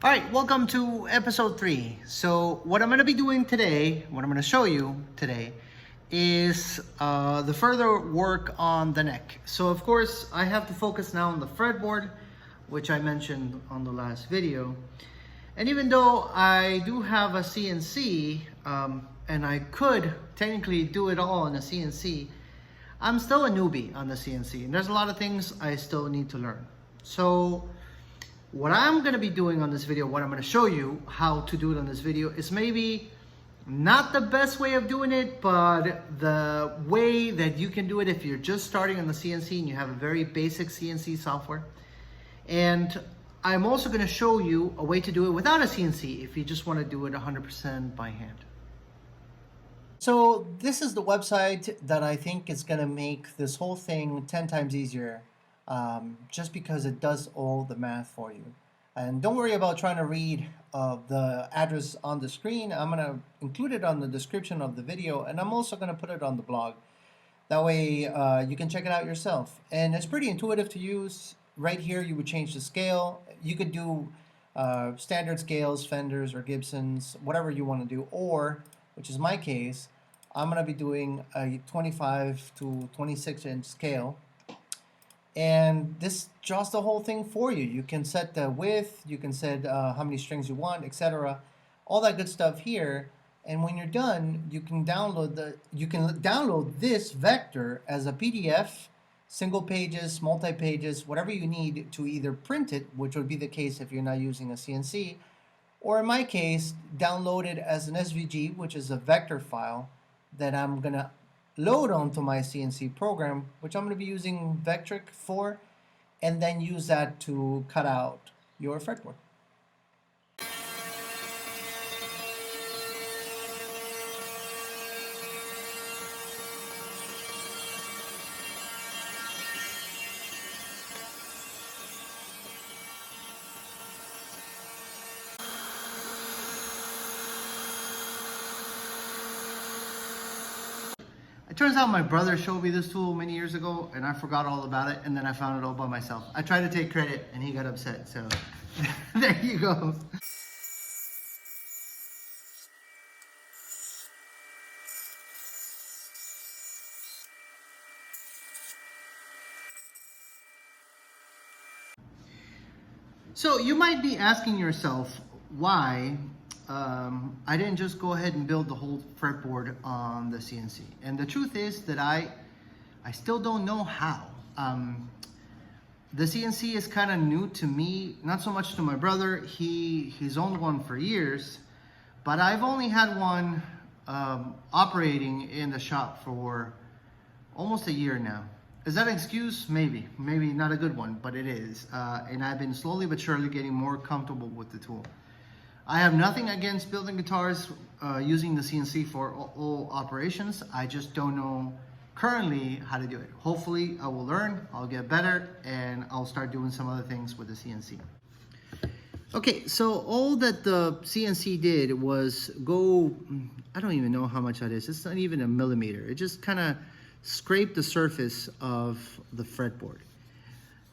All right, welcome to episode 3. So what I'm going to be doing today, what I'm going to show you today, is the further work on the neck. So of course, I have to focus now on the fretboard, which I mentioned on the last video. And even though I do have a CNC, and I could technically do it all on a CNC, I'm still a newbie on the CNC, and there's a lot of things I still need to learn. So what I'm going to be doing on this video, what I'm going to show you how to do it on this video, is maybe not the best way of doing it, but the way that you can do it if you're just starting on the CNC and you have a very basic CNC software. And I'm also going to show you a way to do it without a CNC if you just want to do it 100% by hand. So this is the website that I think is going to make this whole thing 10 times easier. Just because it does all the math for you. And don't worry about trying to read the address on the screen. I'm going to include it on the description of the video, and I'm also going to put it on the blog. That way you can check it out yourself. And it's pretty intuitive to use. Right here you would change the scale. You could do standard scales, Fenders or Gibsons, whatever you want to do. Or, which is my case, I'm going to be doing a 25 to 26 inch scale. And this draws the whole thing for you. You can set the width, you can set how many strings you want, etc. All that good stuff here. And when you're done, you can download this vector as a PDF, single pages, multi-pages, whatever you need to either print it, which would be the case if you're not using a CNC, or in my case, download it as an SVG, which is a vector file that I'm gonna load onto my CNC program, which I'm going to be using Vectric for, and then use that to cut out your fretboard. It turns out my brother showed me this tool many years ago and I forgot all about it, and then I found it all by myself. I tried to take credit and he got upset, so there you go. So you might be asking yourself why I didn't just go ahead and build the whole fretboard on the CNC. And the truth is that I still don't know how. The CNC is kind of new to me, not so much to my brother. He's owned one for years, but I've only had one operating in the shop for almost a year now. Is that an excuse? Maybe not a good one, but it is. And I've been slowly but surely getting more comfortable with the tool. I have nothing against building guitars using the CNC for all operations. I just don't know currently how to do it. Hopefully I will learn, I'll get better, and I'll start doing some other things with the CNC. Okay, so all that the CNC did was go, I don't even know how much that is. It's not even a millimeter. It just kind of scraped the surface of the fretboard.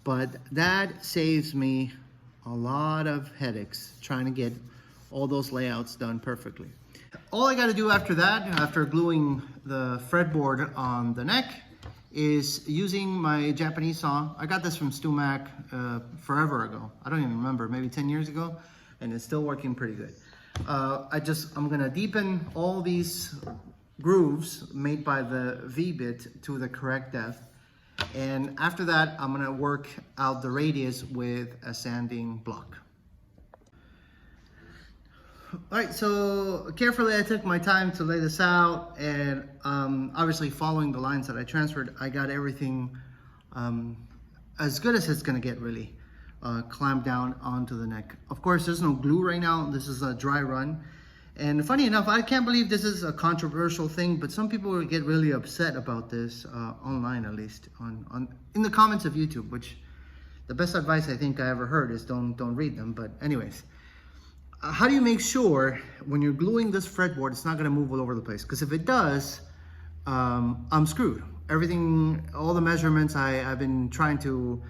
But that saves me a lot of headaches trying to get all those layouts done perfectly. All I got to do after that, after gluing the fretboard on the neck, is using my Japanese saw. I got this from StewMac forever ago. I don't even remember, maybe 10 years ago, and it's still working pretty good. I'm gonna deepen all these grooves made by the V-bit to the correct depth. And after that, I'm gonna work out the radius with a sanding block. All right, so carefully I took my time to lay this out, and obviously following the lines that I transferred, I got everything as good as it's gonna get, really, clamped down onto the neck. Of course, there's no glue right now. This is a dry run. And funny enough, I can't believe this is a controversial thing, but some people will get really upset about this, online at least, in the comments of YouTube, which the best advice I think I ever heard is don't read them, but anyways. How do you make sure when you're gluing this fretboard, it's not gonna move all over the place? Because if it does, I'm screwed. Everything, all the measurements I've been trying to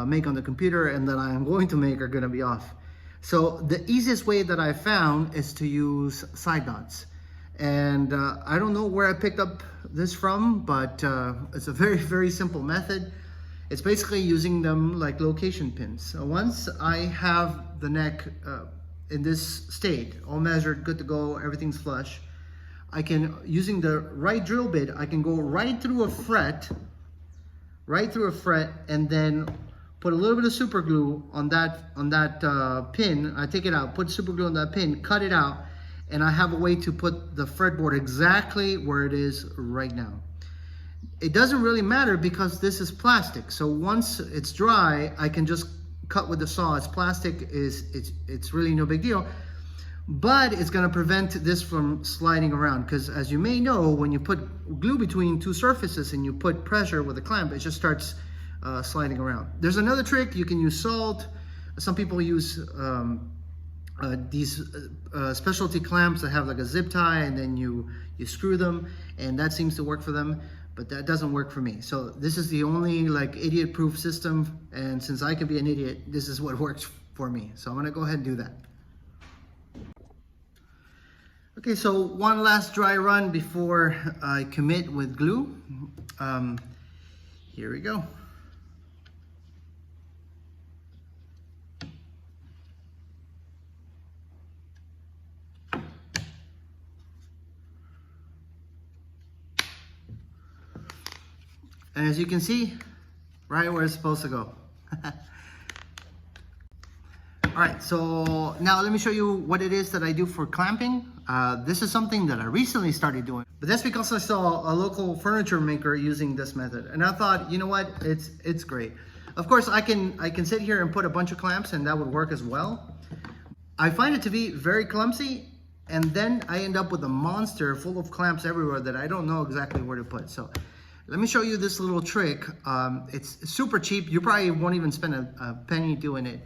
make on the computer and that I'm going to make are gonna be off. So the easiest way that I found is to use side knots. And I don't know where I picked up this from, but it's a very, very simple method. It's basically using them like location pins. So once I have the neck in this state, all measured, good to go, everything's flush, I can, using the right drill bit, I can go right through a fret, and then put a little bit of super glue on that pin. I take it out, put super glue on that pin, cut it out, and I have a way to put the fretboard exactly where it is right now. It doesn't really matter because this is plastic. So once it's dry, I can just cut with the saw. It's plastic, it's really no big deal. But it's gonna prevent this from sliding around, because as you may know, when you put glue between two surfaces and you put pressure with a clamp, it just starts sliding around. There's another trick. You can use salt. Some people use these specialty clamps that have like a zip tie, and then you screw them, and that seems to work for them, but that doesn't work for me. So this is the only like idiot-proof system, and since I can be an idiot, this is what works for me. So I'm gonna go ahead and do that. Okay, so one last dry run before I commit with glue. Here we go. And as you can see, right where it's supposed to go. All right, so now let me show you what it is that I do for clamping. This is something that I recently started doing, but that's because I saw a local furniture maker using this method, and I thought, you know what, it's great. Of course, I can sit here and put a bunch of clamps, and that would work as well. I find it to be very clumsy, and then I end up with a monster full of clamps everywhere that I don't know exactly where to put. So let me show you this little trick. It's super cheap. You probably won't even spend a penny doing it.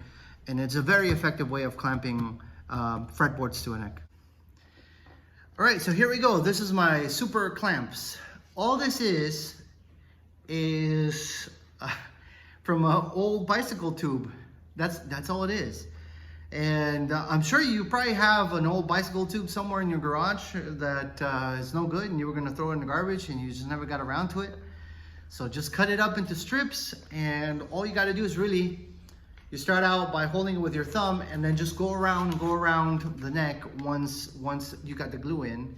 And it's a very effective way of clamping fretboards to a neck. All right, so here we go. This is my super clamps. All this is from an old bicycle tube. That's all it is. And I'm sure you probably have an old bicycle tube somewhere in your garage that is no good, and you were gonna throw it in the garbage and you just never got around to it. So just cut it up into strips, and all you gotta do is really, you start out by holding it with your thumb, and then just go around the neck once you got the glue in.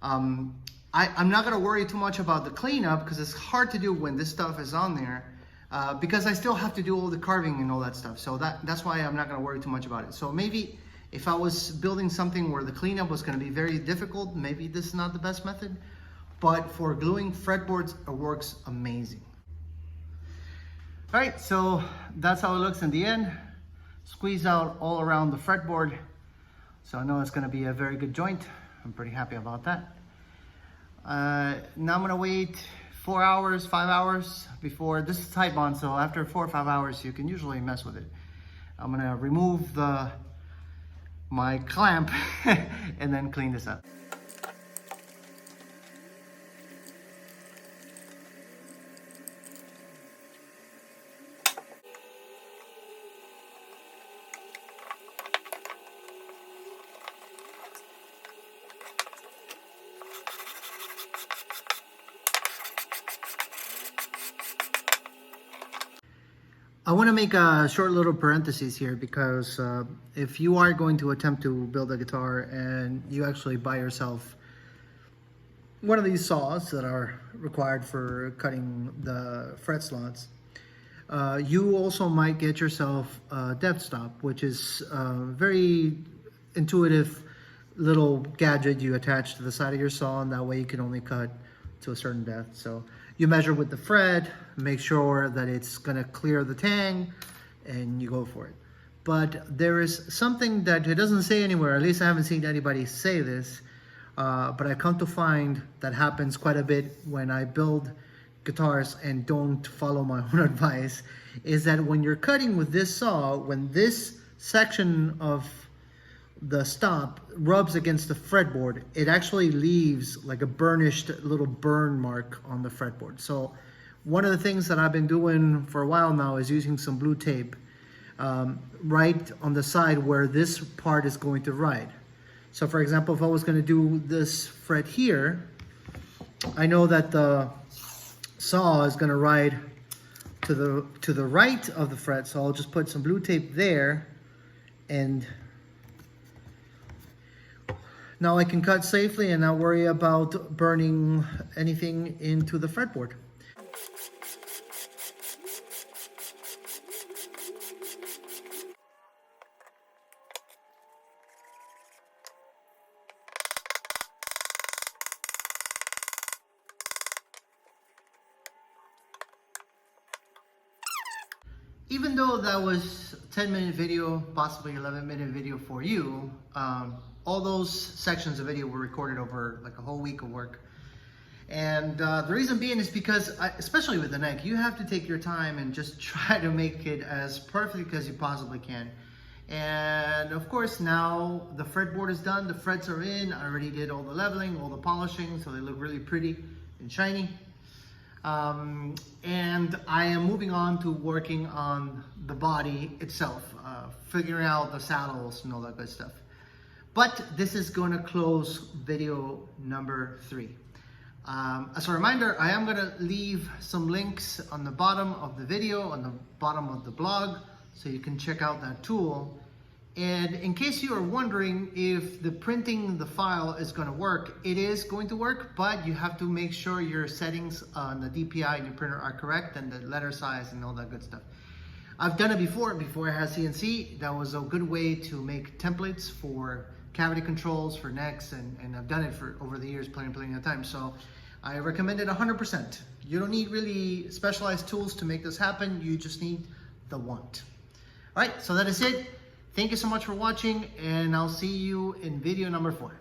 I'm not gonna worry too much about the cleanup, because it's hard to do when this stuff is on there, because I still have to do all the carving and all that stuff. So that's why I'm not gonna worry too much about it. So maybe if I was building something where the cleanup was gonna be very difficult, maybe this is not the best method. But for gluing fretboards, it works amazing. All right, so that's how it looks in the end. Squeeze out all around the fretboard. So I know it's gonna be a very good joint. I'm pretty happy about that. Now I'm gonna wait 4 hours, 5 hours before, this is tight bond, so after 4 or 5 hours, you can usually mess with it. I'm gonna remove my clamp and then clean this up. I want to make a short little parenthesis here, because if you are going to attempt to build a guitar and you actually buy yourself one of these saws that are required for cutting the fret slots, you also might get yourself a depth stop, which is a very intuitive little gadget you attach to the side of your saw, and that way you can only cut to a certain depth. So you measure with the fret, make sure that it's gonna clear the tang, and you go for it. But there is something that it doesn't say anywhere, at least I haven't seen anybody say this, but I come to find that happens quite a bit when I build guitars and don't follow my own advice, is that when you're cutting with this saw, when this section of the stop rubs against the fretboard, it actually leaves like a burnished little burn mark on the fretboard. So one of the things that I've been doing for a while now is using some blue tape right on the side where this part is going to ride. So for example, if I was going to do this fret here, I know that the saw is going to ride to the right of the fret, so I'll just put some blue tape there, and now I can cut safely and not worry about burning anything into the fretboard. Even though that was a 10-minute video, possibly 11-minute video for you, all those sections of video were recorded over like a whole week of work. And the reason being is because, especially with the neck, you have to take your time and just try to make it as perfect as you possibly can. And of course, now the fretboard is done, the frets are in, I already did all the leveling, all the polishing, so they look really pretty and shiny. And I am moving on to working on the body itself, figuring out the saddles and all that good stuff. But this is going to close video number 3. As a reminder, I am going to leave some links on the bottom of the video, on the bottom of the blog, so you can check out that tool. And in case you are wondering if the printing the file is going to work, it is going to work, but you have to make sure your settings on the DPI in your printer are correct, and the letter size and all that good stuff. I've done it before I had CNC. That was a good way to make templates for cavity controls, for necks, and I've done it for over the years plenty of times. So I recommend it 100%. You don't need really specialized tools to make this happen. You just need the want. All right, so that is it. Thank you so much for watching, and I'll see you in video number 4.